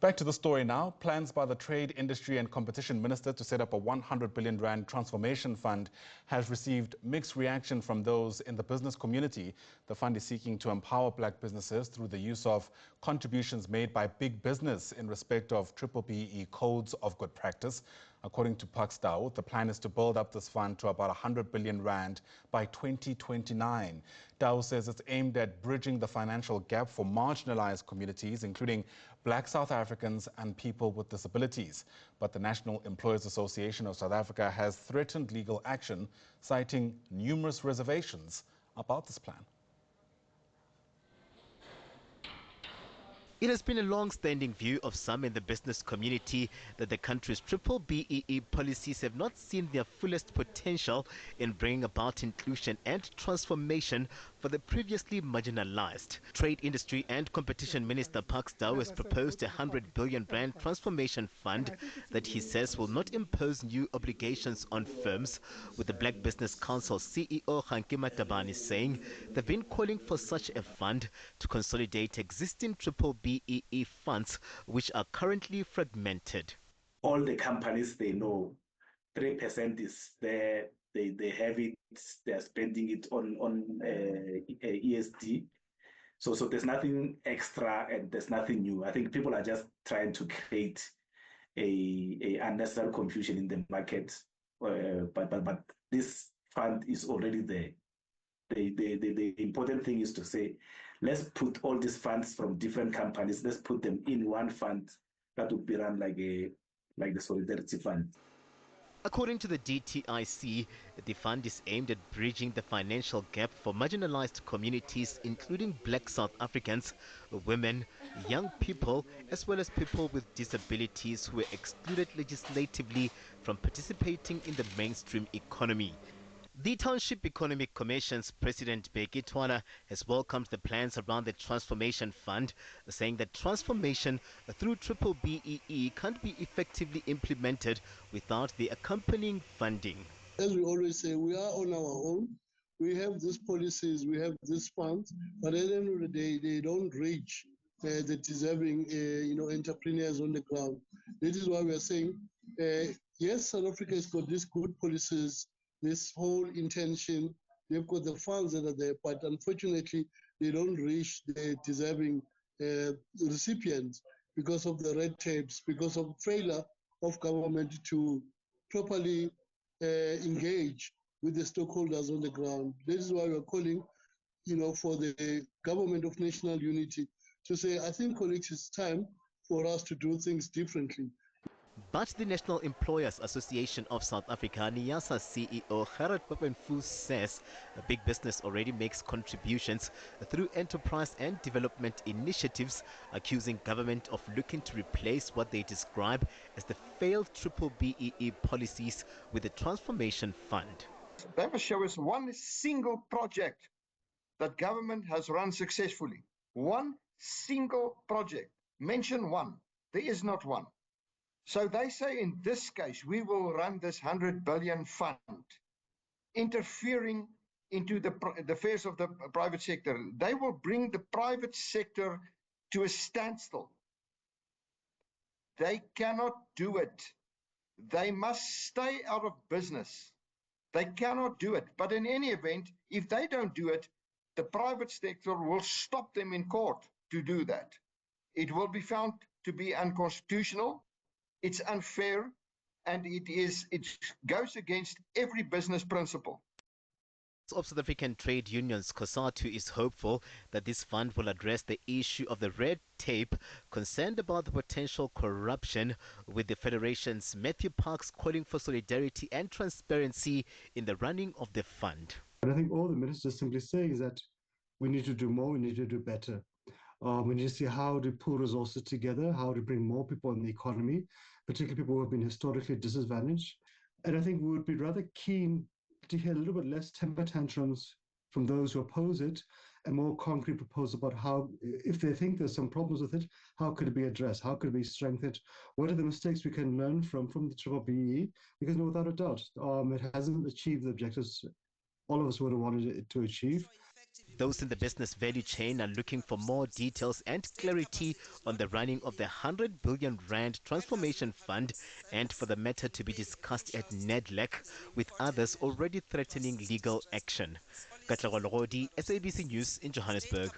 Back to the story now. Plans by the Trade, Industry and Competition Minister to set up a 100 billion rand transformation fund has received mixed reaction from those in the business community. The fund is seeking to empower black businesses through the use of contributions made by big business in respect of BBBE codes of good practice. According to Paxdao, the plan is to build up this fund to about 100 billion rand by 2029. Dao says it's aimed at bridging the financial gap for marginalized communities, including black South Africans and people with disabilities. But the National Employers Association of South Africa has threatened legal action, citing numerous reservations about this plan. It has been a long-standing view of some in the business community that the country's BBBE policies have not seen their fullest potential in bringing about inclusion and transformation for the previously marginalized. Trade, Industry and Competition Minister Paxdao has proposed a 100 billion rand transformation fund that he says will not impose new obligations on firms, with the Black Business Council CEO Hanki Matabane saying they've been calling for such a fund to consolidate existing BBBE funds, which are currently fragmented. All the companies, they know 3% is there, they have it, they're spending it on ESD. So there's nothing extra and there's nothing new. I think people are just trying to create a unnecessary confusion in the market. But this fund is already there. The important thing is to say, let's put all these funds from different companies, let's put them in one fund that would be run like the Solidarity Fund. According to the DTIC, the fund is aimed at bridging the financial gap for marginalized communities, including black South Africans, women, young people, as well as people with disabilities who were excluded legislatively from participating in the mainstream economy. The Township Economic Commission's President Bheki Twana has welcomed the plans around the Transformation Fund, saying that transformation through BBBE can't be effectively implemented without the accompanying funding. As we always say, we are on our own. We have these policies, we have these funds, but at the end of the day, they don't reach the deserving entrepreneurs on the ground. This is why we are saying, yes, South Africa has got these good policies, this whole intention, they've got the funds that are there, but unfortunately, they don't reach the deserving recipients because of the red tapes, because of failure of government to properly engage with the stakeholders on the ground. This is why we're calling, for the government of national unity to say, I think, colleagues, it's time for us to do things differently. But the National Employers Association of South Africa, NIASA CEO Gerhard Papenfus says a big business already makes contributions through enterprise and development initiatives, accusing government of looking to replace what they describe as the failed BBBE policies with the Transformation Fund. They must show us one single project that government has run successfully. One single project. Mention one. There is not one. So they say in this case, we will run this 100 billion fund, interfering into the affairs of the private sector. They will bring the private sector to a standstill. They cannot do it. They must stay out of business. They cannot do it. But in any event, if they don't do it, the private sector will stop them in court to do that. It will be found to be unconstitutional. It's unfair, and it goes against every business principle. Of South African trade unions, COSATU is hopeful that this fund will address the issue of the red tape, concerned about the potential corruption, with the Federation's Matthew Parks calling for solidarity and transparency in the running of the fund. And I think all the ministers simply saying is that we need to do more, we need to do better. We need to see how to pull resources together, how to bring more people in the economy, particularly people who have been historically disadvantaged. And I think we would be rather keen to hear a little bit less temper tantrums from those who oppose it, and more concrete proposals about how, if they think there's some problems with it, how could it be addressed? How could it be strengthened? What are the mistakes we can learn from the BBBE? Because without a doubt, it hasn't achieved the objectives all of us would have wanted it to achieve. Those in the business value chain are looking for more details and clarity on the running of the 100 billion rand transformation fund and for the matter to be discussed at NEDLEC, with others already threatening legal action. Katlego Logodi, SABC News in Johannesburg.